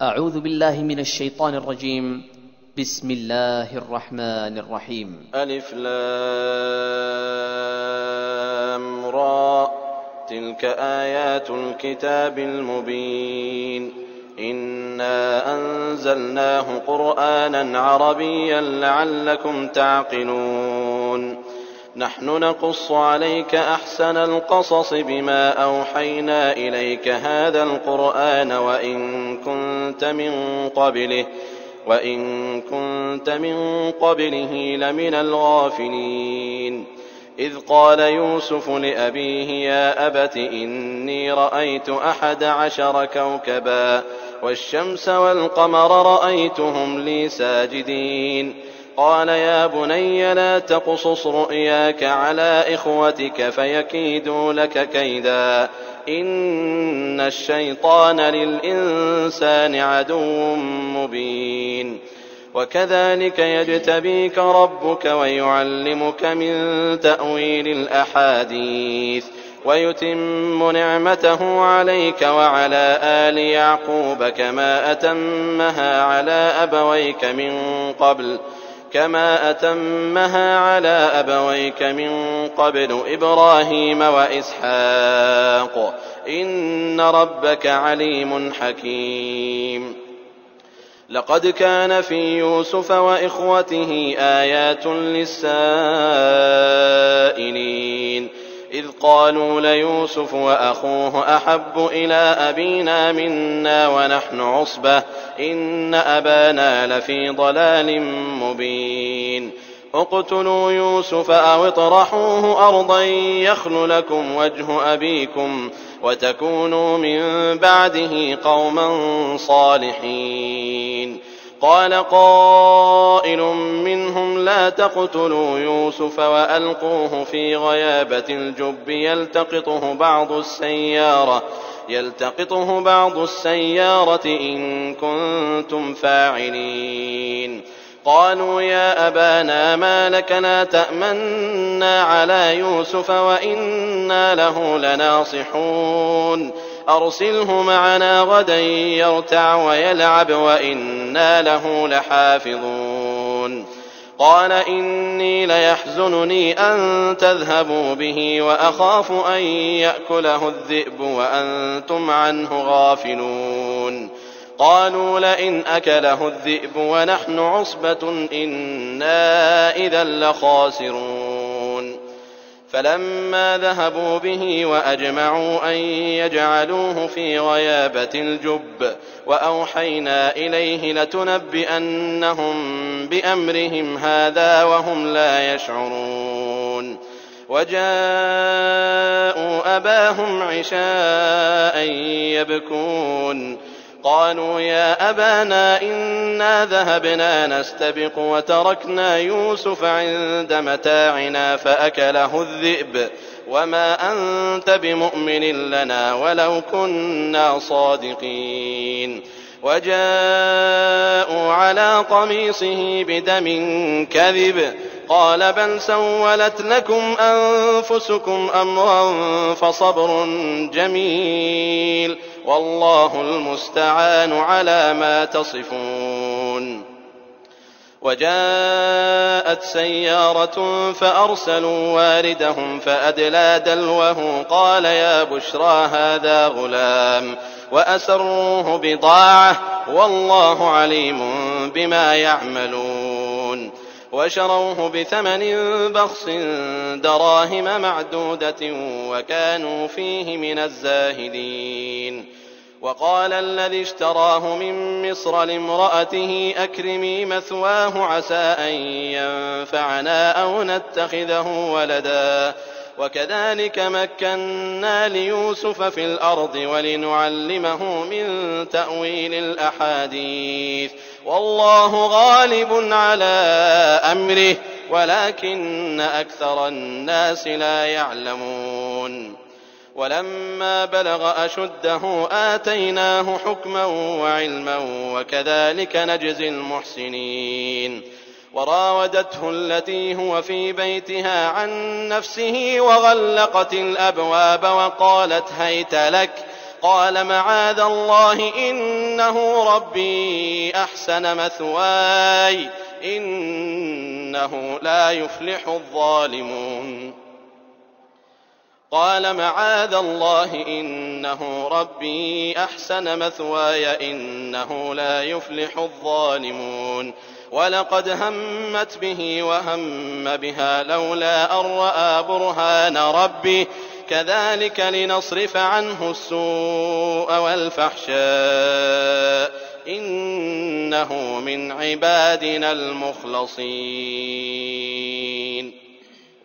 أعوذ بالله من الشيطان الرجيم. بسم الله الرحمن الرحيم. ألف لام را تلك آيات الكتاب المبين إنا أنزلناه قرآنا عربيا لعلكم تعقلون نحن نقص عليك أحسن القصص بما أوحينا إليك هذا القرآن وإن كنت من قبله لمن الغافلين إذ قال يوسف لأبيه يا أبت إني رأيت 11 كوكبا والشمس والقمر رأيتهم لي ساجدين قال يا بني لا تقصص رؤياك على إخوتك فيكيدوا لك كيدا إن الشيطان للإنسان عدو مبين وكذلك يجتبيك ربك ويعلمك من تأويل الأحاديث ويتم نعمته عليك وعلى آل يعقوب كما أتمها على أبويك من قبل إبراهيم وإسحاق إن ربك عليم حكيم لقد كان في يوسف وإخوته آيات للسائلين إذ قالوا ليوسف وأخوه أحب إلى أبينا منا ونحن عصبة إن أبانا لفي ضلال مبين اقتلوا يوسف أو اطرحوه أرضا يخل لكم وجه أبيكم وتكونوا من بعده قوما صالحين قال قائل منهم لا تقتلوا يوسف وألقوه في غيابة الجب يلتقطه بعض السيارة إن كنتم فاعلين قالوا يا أبانا ما لك لا تأمنا على يوسف وإنا له لناصحون أرسله معنا غدا يرتع ويلعب وإنا له لحافظون قال إني ليحزنني أن تذهبوا به وأخاف أن يأكله الذئب وأنتم عنه غافلون قالوا لئن أكله الذئب ونحن عصبة إنا إذا لخاسرون فلما ذهبوا به وأجمعوا أن يجعلوه في غيابة الجب وأوحينا إليه لتنبئنهم بأمرهم هذا وهم لا يشعرون وجاءوا أباهم عشاء يبكون قالوا يا أبانا إنا ذهبنا نستبق وتركنا يوسف عند متاعنا فأكله الذئب وما أنت بمؤمن لنا ولو كنا صادقين وجاءوا على قميصه بدم كذب قال بل سولت لكم أنفسكم أمرا فصبر جميل والله المستعان على ما تصفون وجاءت سيارة فأرسلوا واردهم فأدلى دلوه قال يا بشرى هذا غلام وأسروه بضاعة والله عليم بما يعملون وشروه بثمن بخس دراهم معدودة وكانوا فيه من الزاهدين وقال الذي اشتراه من مصر لامرأته أكرمي مثواه عسى أن ينفعنا أو نتخذه ولدا وكذلك مكنا ليوسف في الأرض ولنعلمه من تأويل الأحاديث والله غالب على أمره ولكن أكثر الناس لا يعلمون ولما بلغ أشده آتيناه حكما وعلما وكذلك نجزي المحسنين وراودته التي هو في بيتها عن نفسه وغلقت الأبواب وقالت هيت لك قال معاذ الله إنه ربي أحسن مثواي إنه لا يفلح الظالمون قال معاذ الله إنه ربي أحسن مثواي إنه لا يفلح الظالمون ولقد همت به وهم بها لولا أن رأى برهان ربه كذلك لنصرف عنه السوء والفحشاء إنه من عبادنا المخلصين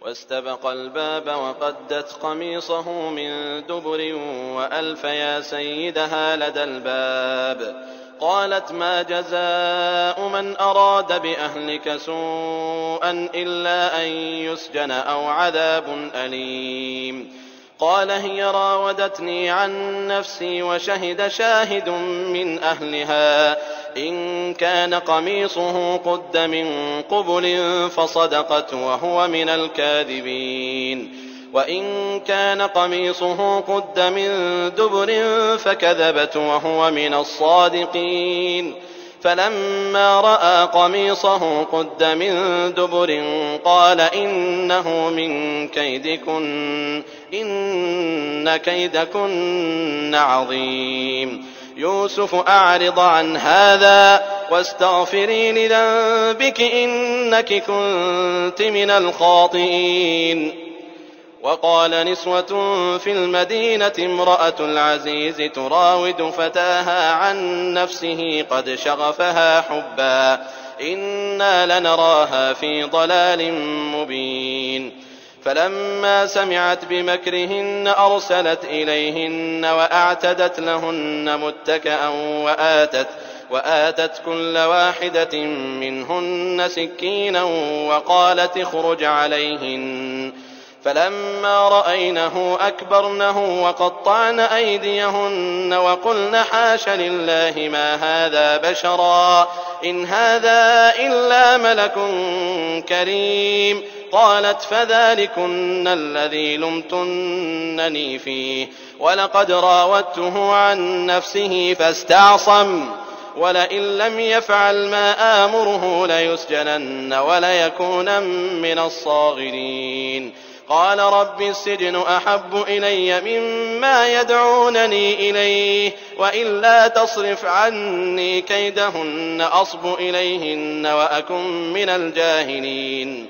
واستبق الباب وقدت قميصه من دبر وألف يا سيدها لدى الباب قالت ما جزاء من أراد بأهلك سوءا إلا أن يسجن أو عذاب أليم قال هي راودتني عن نفسي وشهد شاهد من أهلها إن كان قميصه قد من قبل فصدقت وهو من الكاذبين وإن كان قميصه قد من دبر فكذبت وهو من الصادقين فلما رأى قميصه قد من دبر قال إنه من كيدكن إن كيدكن عظيم يوسف أعرض عن هذا واستغفري لذنبك إنك كنت من الخاطئين وقال نسوة في المدينة امرأة العزيز تراود فتاها عن نفسه قد شغفها حبا إنا لنراها في ضلال مبين فلما سمعت بمكرهن أرسلت إليهن وأعتدت لهن متكئا وآتت كل واحدة منهن سكينا وقالت اخرج عليهن فلما رأينه أكبرنه وقطعن أيديهن وقلن حاش لله ما هذا بشرا إن هذا إلا ملك كريم قالت فذلكن الذي لمتنني فيه ولقد راودته عن نفسه فاستعصم ولئن لم يفعل ما آمره ليسجنن وليكونن من الصاغرين قال رب السجن أحب إلي مما يدعونني إليه وإلا تصرف عني كيدهن أصب إليهن وأكن من الجاهلين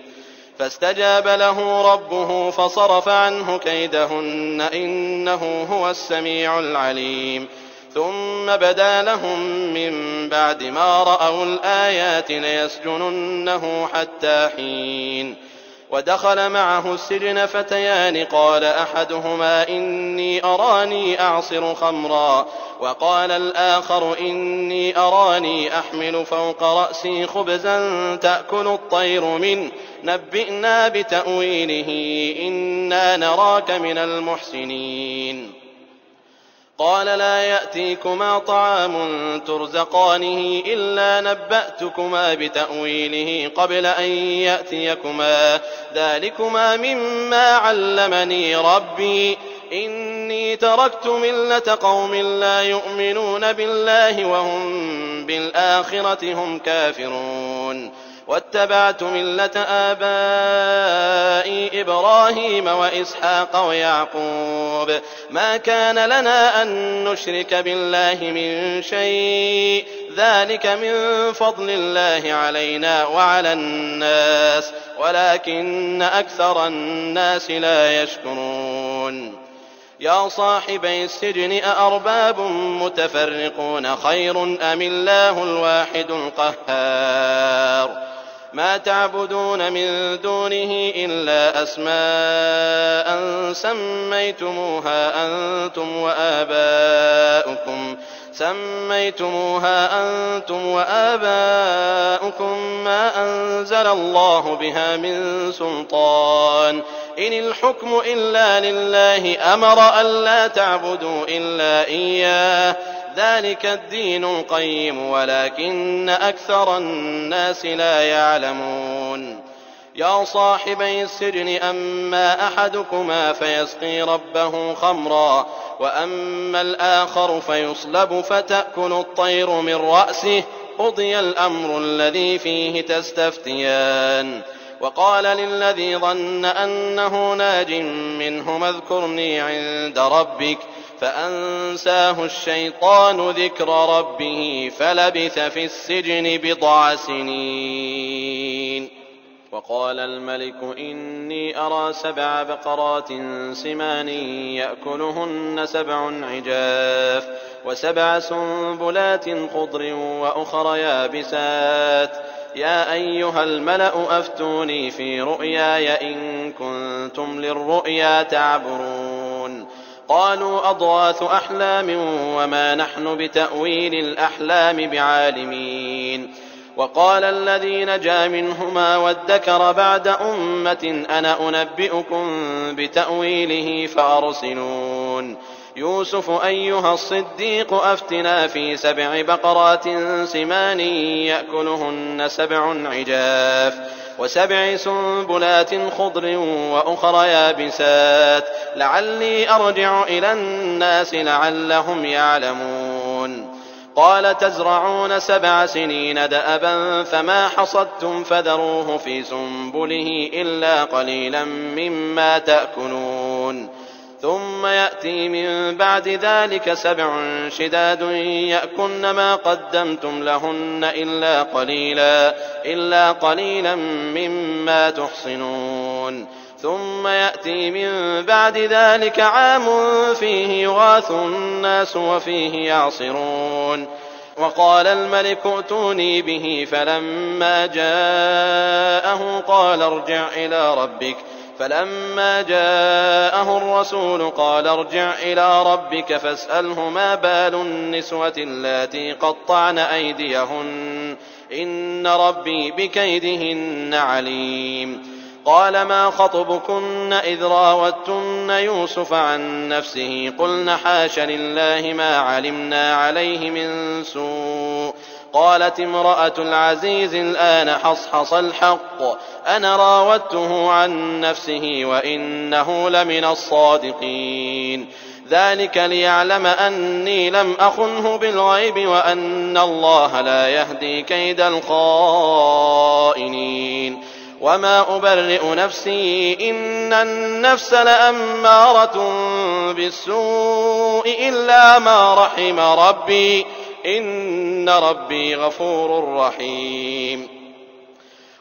فاستجاب له ربه فصرف عنه كيدهن إنه هو السميع العليم ثم بدا لهم من بعد ما رأوا الآيات ليسجننه حتى حين ودخل معه السجن فتيان قال أحدهما إني أراني أعصر خمرا وقال الآخر إني أراني أحمل فوق رأسي خبزا تأكل الطير منه نبئنا بتأويله إنا نراك من المحسنين قال لا يأتيكما طعام ترزقانه إلا نبأتكما بتأويله قبل أن يأتيكما ذلكما مما علمني ربي إني تركت ملة قوم لا يؤمنون بالله وهم بالآخرة هم كافرون واتبعت ملة آبائي إبراهيم وإسحاق ويعقوب ما كان لنا أن نشرك بالله من شيء ذلك من فضل الله علينا وعلى الناس ولكن أكثر الناس لا يشكرون يا صاحبي السجن أأرباب متفرقون خير أم الله الواحد القهار ما تعبدون من دونه إلا أسماء سميتموها أنتم وآباؤكم ما أنزل الله بها من سلطان إن الحكم إلا لله أمر ألا تعبدوا إلا إياه ذلك الدين القيم ولكن أكثر الناس لا يعلمون يا صاحبي السجن أما أحدكما فيسقي ربه خمرا وأما الآخر فيصلب فتأكل الطير من رأسه قضي الأمر الذي فيه تستفتيان. وقال للذي ظن أنه ناج منهما اذكرني عند ربك فأنساه الشيطان ذكر ربه فلبث في السجن بضع سنين. وقال الملك إني أرى 7 بقرات سمان يأكلهن 7 عجاف و7 سنبلات خضر وأخر يابسات يا أيها الملأ أفتوني في رؤياي إن كنتم للرؤيا تعبرون. قالوا أضغاث أحلام وما نحن بتأويل الأحلام بعالمين. وقال الذي نجا منهما وادكر بعد أمة أنا أنبئكم بتأويله فأرسلون. يوسف أيها الصديق أفتنا في 7 بقرات سمان يأكلهن 7 عجاف و7 سنبلات خضر وأخر يابسات لعلي أرجع إلى الناس لعلهم يعلمون. قال تزرعون 7 سنين دأبا فما حصدتم فذروه في سنبله إلا قليلا مما تأكلون. ثم يأتي من بعد ذلك 7 شداد يأكلن ما قدمتم لهن إلا قليلا مما تحصنون. ثم يأتي من بعد ذلك عام فيه يغاث الناس وفيه يعصرون. وقال الملك ائتوني به فلما جاءه قال ارجع إلى ربك فلما جاءه الرسول قال ارجع إلى ربك فاسأله ما بال النسوة اللاتي قطعن أيديهن إن ربي بكيدهن عليم. قال ما خطبكن إذ راوتن يوسف عن نفسه قلن حاش لله ما علمنا عليه من سوء. قالت امرأة العزيز الآن حصحص الحق أنا راودته عن نفسه وإنه لمن الصادقين. ذلك ليعلم أني لم أخنه بالغيب وأن الله لا يهدي كيد الخائنين. وما أبرئ نفسي إن النفس لأمارة بالسوء إلا ما رحم ربي إن ربي غفور رحيم.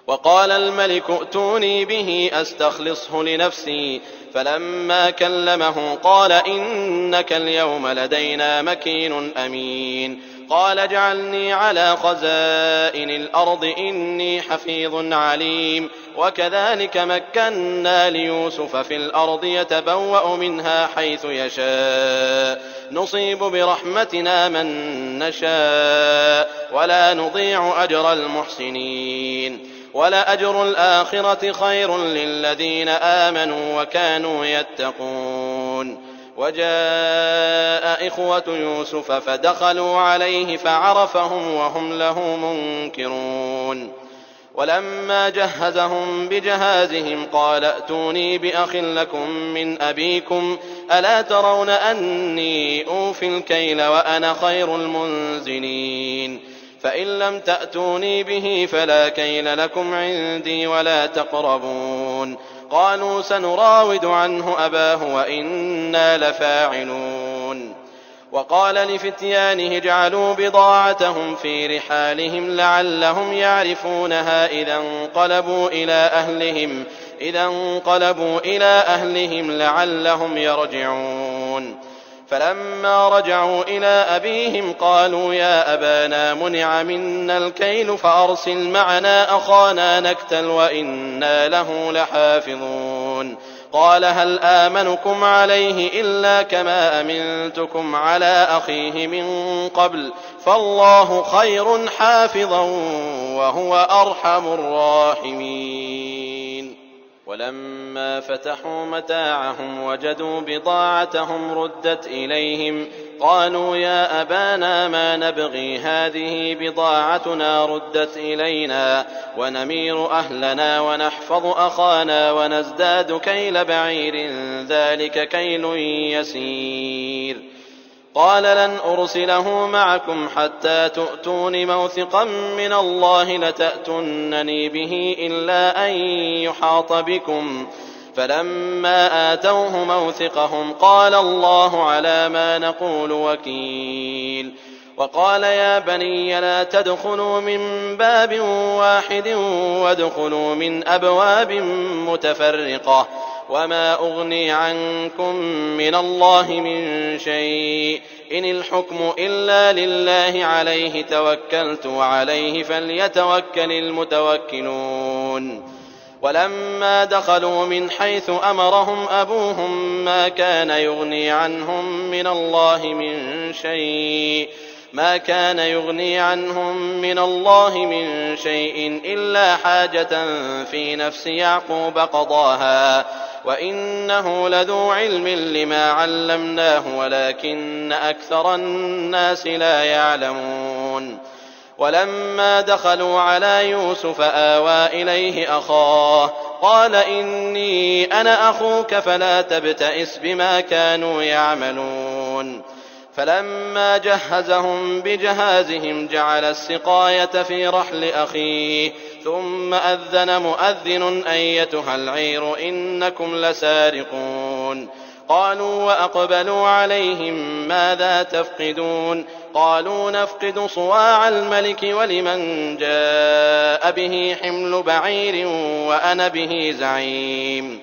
وقال الملك ائتوني به أستخلصه لنفسي فلما كلمه قال إنك اليوم لدينا مكين أمين. قال اجعلني على خزائن الأرض إني حفيظ عليم. وكذلك مكنا ليوسف في الأرض يتبوأ منها حيث يشاء نصيب برحمتنا من نشاء ولا نضيع أجر المحسنين. ولأجر الآخرة خير للذين آمنوا وكانوا يتقون. وجاء إخوة يوسف فدخلوا عليه فعرفهم وهم له منكرون. ولما جهزهم بجهازهم قال ائتوني بأخ لكم من أبيكم ألا ترون أني أوفي الكيل وأنا خير المنزلين. فإن لم تأتوني به فلا كيل لكم عندي ولا تقربون. قالوا سنراود عنه أباه وإنا لفاعلون. وقال لفتيانه اجعلوا بضاعتهم في رحالهم لعلهم يعرفونها إذا انقلبوا إلى أهلهم لعلهم يرجعون. فلما رجعوا إلى أبيهم قالوا يا أبانا منع منا الكيل فأرسل معنا أخانا نكتل وإنا له لحافظون. قال هل آمنكم عليه إلا كما أمنتكم على أخيه من قبل فالله خير حافظا وهو أرحم الراحمين. ولما فتحوا متاعهم وجدوا بضاعتهم ردت إليهم قالوا يا أبانا ما نبغي هذه بضاعتنا ردت إلينا ونمير أهلنا ونحفظ أخانا ونزداد كيل بعير ذلك كيل يسير. قال لن أرسله معكم حتى تؤتون موثقا من الله لتأتونني به إلا أن يحاط بكم. فلما آتوه موثقهم قال الله على ما نقول وكيل. وقال يا بني لا تدخلوا من باب واحد وادخلوا من أبواب متفرقة وما أغني عنكم من الله من شيء إن الحكم إلا لله عليه توكلت وعليه فليتوكل المتوكلون. ولما دخلوا من حيث أمرهم أبوهم ما كان يغني عنهم من الله من شيء إلا حاجة في نفس يعقوب قضاها وإنه لذو علم لما علمناه ولكن أكثر الناس لا يعلمون. ولما دخلوا على يوسف آوى إليه أخاه قال إني أنا أخوك فلا تبتئس بما كانوا يعملون. فلما جهزهم بجهازهم جعل السقاية في رحل أخيه ثم أذن مؤذن أيتها العير إنكم لسارقون. قالوا وأقبلوا عليهم ماذا تفقدون قالوا نفقد صواع الملك ولمن جاء به حمل بعير وأنا به زعيم.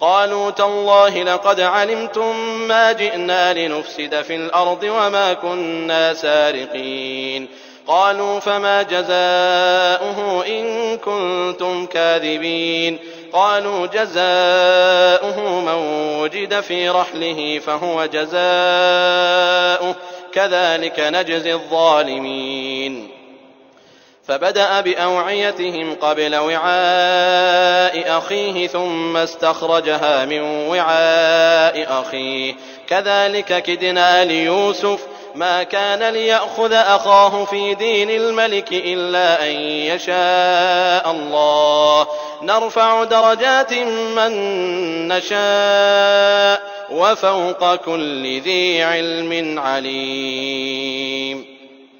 قالوا تالله لقد علمتم ما جئنا لنفسد في الأرض وما كنا سارقين. قالوا فما جزاؤه إن كنتم كاذبين. قالوا جزاؤه من وجد في رحله فهو جزاؤه كذلك نجزي الظالمين. فبدأ بأوعيتهم قبل وعاء أخيه ثم استخرجها من وعاء أخيه كذلك كدنا ليوسف ما كان ليأخذ أخاه في دين الملك إلا أن يشاء الله نرفع درجات من نشاء وفوق كل ذي علم عليم.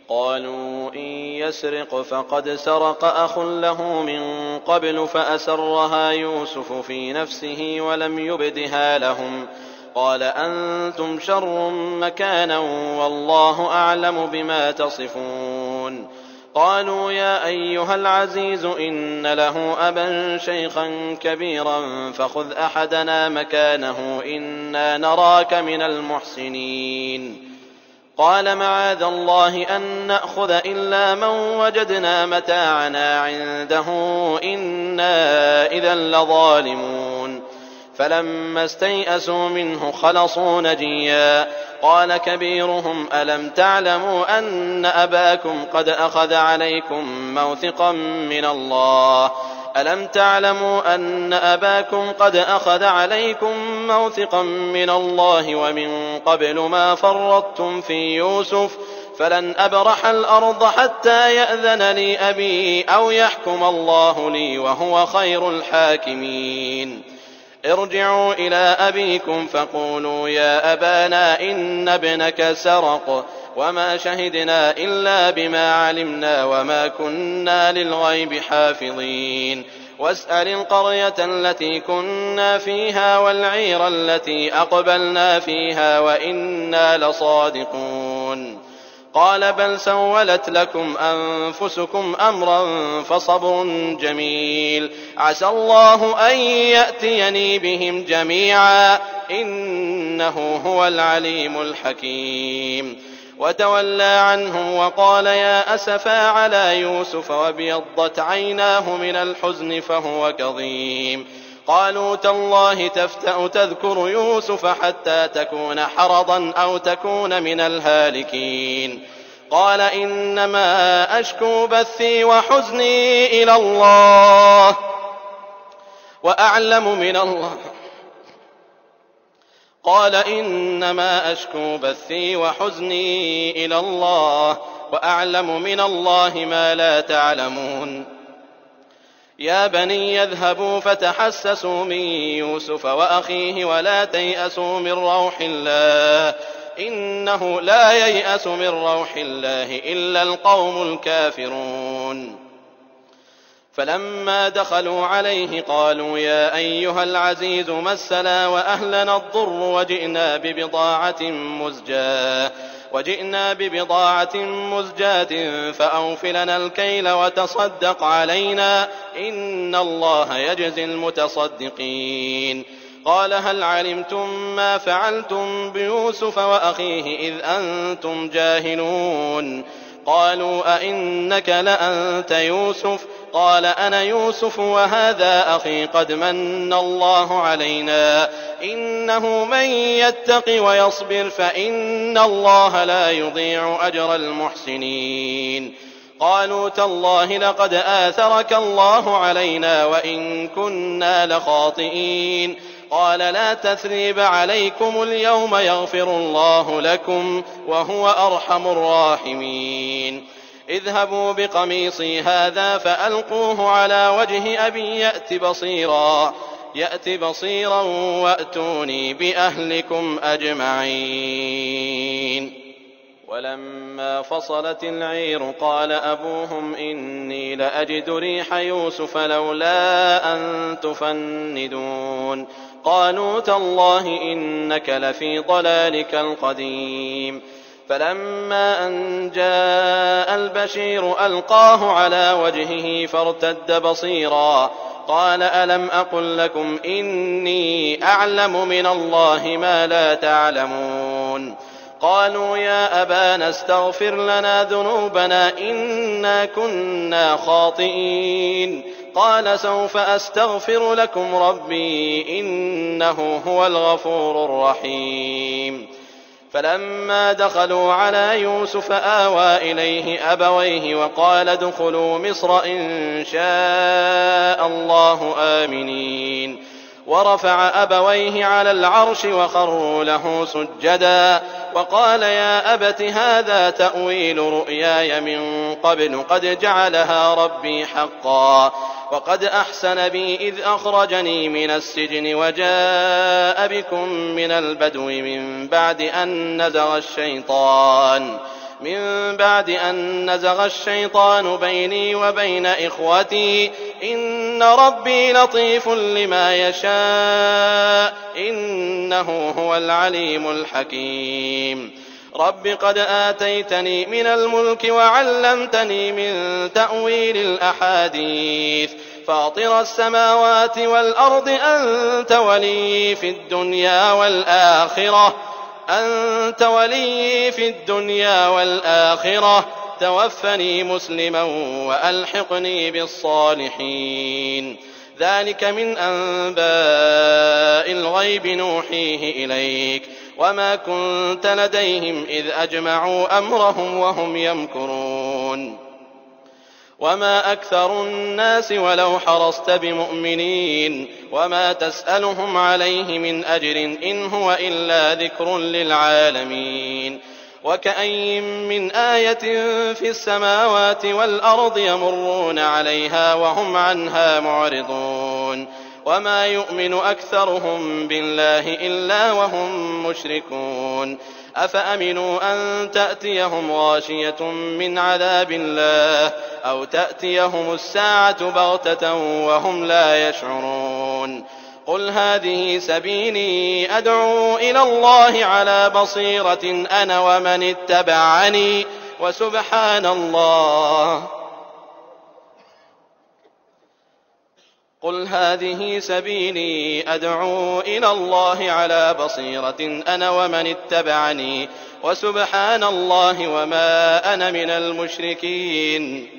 قالوا إن يسرق فقد سرق أخ له من قبل فأسرها يوسف في نفسه ولم يبدها لهم قال أنتم شر مكانا والله أعلم بما تصفون. قالوا يا أيها العزيز إن له أبا شيخا كبيرا فخذ أحدنا مكانه إنا نراك من المحسنين. قال معاذ الله أن نأخذ إلا من وجدنا متاعنا عنده إنا إذا لظالمون. فلما استيئسوا منه خلصوا نجيا قال كبيرهم ألم تعلموا أن أباكم قد أخذ عليكم موثقا من الله ومن قبل ما فرطتم في يوسف فلن أبرح الأرض حتى يأذن لي أبي أو يحكم الله لي وهو خير الحاكمين. ارجعوا إلى أبيكم فقولوا يا أبانا إن ابنك سرق وما شهدنا إلا بما علمنا وما كنا للغيب حافظين. واسأل القرية التي كنا فيها والعير التي أقبلنا فيها وإنا لصادقون. قال بل سولت لكم أنفسكم أمرا فصبر جميل عسى الله أن يأتيني بهم جميعا إنه هو العليم الحكيم. وتولى عنهم وقال يا أسفا على يوسف وابيضت عيناه من الحزن فهو كظيم. قالوا تالله تفتأ تذكر يوسف حتى تكون حرضا أو تكون من الهالكين. قال إنما أشكو بثي وحزني إلى الله قال إنما أشكو بثي وحزني إلى الله وأعلم من الله ما لا تعلمون. يا بني يذهبوا فتحسسوا من يوسف وأخيه ولا تيأسوا من روح الله إنه لا ييأس من روح الله إلا القوم الكافرون. فلما دخلوا عليه قالوا يا أيها العزيز مسنا وأهلنا الضر وجئنا ببضاعة مزجاة فأوف لنا الكيل وتصدق علينا إن الله يجزي المتصدقين. قال هل علمتم ما فعلتم بيوسف وأخيه إذ أنتم جاهلون؟ قالوا أئنك لأنت يوسف؟ قال أنا يوسف وهذا أخي قد من الله علينا إنه من يتق ويصبر فإن الله لا يضيع أجر المحسنين. قالوا تالله لقد آثرك الله علينا وإن كنا لخاطئين. قال لا تثريب عليكم اليوم يغفر الله لكم وهو أرحم الراحمين. اذهبوا بقميصي هذا فألقوه على وجه أبي يأت بصيرا وأتوني بأهلكم أجمعين. ولما فصلت العير قال أبوهم إني لأجد ريح يوسف لولا أن تفندون. قالوا تالله إنك لفي ضلالك القديم. فلما أن جاء البشير ألقاه على وجهه فارتد بصيرا قال ألم أقل لكم إني أعلم من الله ما لا تعلمون؟ قالوا يا أبانا استغفر لنا ذنوبنا إنا كنا خاطئين. قال سوف أستغفر لكم ربي إنه هو الغفور الرحيم. فلما دخلوا على يوسف آوى إليه أبويه وقال ادخلوا مصر إن شاء الله آمنين. ورفع أبويه على العرش وخروا له سجدا وقال يا أبت هذا تأويل رؤياي من قبل قد جعلها ربي حقا وقد أحسن بي إذ أخرجني من السجن وجاء بكم من البدو من بعد أن نزغ الشيطان بيني وبين إخوتي إن ربي لطيف لما يشاء إنه هو العليم الحكيم. رب قد آتيتني من الملك وعلمتني من تأويل الأحاديث فاطر السماوات والأرض أنت ولي في الدنيا والآخرة توفني مسلما وألحقني بالصالحين. ذلك من أنباء الغيب نوحيه إليك وما كنت لديهم إذ أجمعوا أمرهم وهم يمكرون. وما أكثر الناس ولو حرصت بمؤمنين وما تسألهم عليه من أجر إن هو إلا ذكر للعالمين. وكأين من آية في السماوات والأرض يمرون عليها وهم عنها معرضون وما يؤمن أكثرهم بالله إلا وهم مشركون. أفأمنوا أن تأتيهم غاشية من عذاب الله أو تأتيهم الساعة بغتة وهم لا يشعرون. قل هذه سبيلي أدعو إلى الله على بصيرة أنا ومن اتبعني وسبحان الله قل هذه سبيلي أدعو إلى الله على بصيرة أنا ومن اتبعني وسبحان الله وما أنا من المشركين.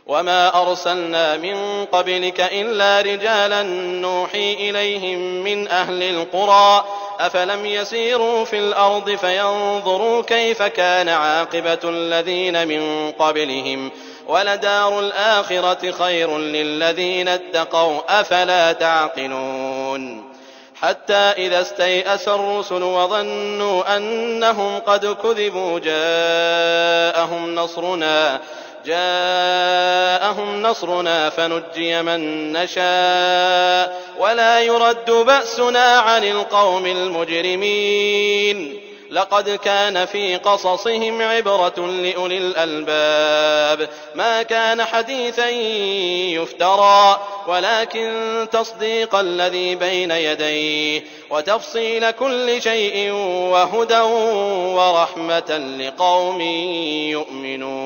وما أرسلنا من قبلك إلا رجالا نوحي إليهم من أهل القرى أفلم يسيروا في الأرض فينظروا كيف كان عاقبة الذين من قبلهم ولدار الآخرة خير للذين اتقوا أفلا تعقلون. حتى إذا استيأس الرسل وظنوا أنهم قد كذبوا جاءهم نصرنا فنجي من نشاء ولا يرد بأسنا عن القوم المجرمين. لقد كان في قصصهم عبرة لأولي الألباب ما كان حديثا يفترى ولكن تصديق الذي بين يديه وتفصيل كل شيء وهدى ورحمة لقوم يؤمنون.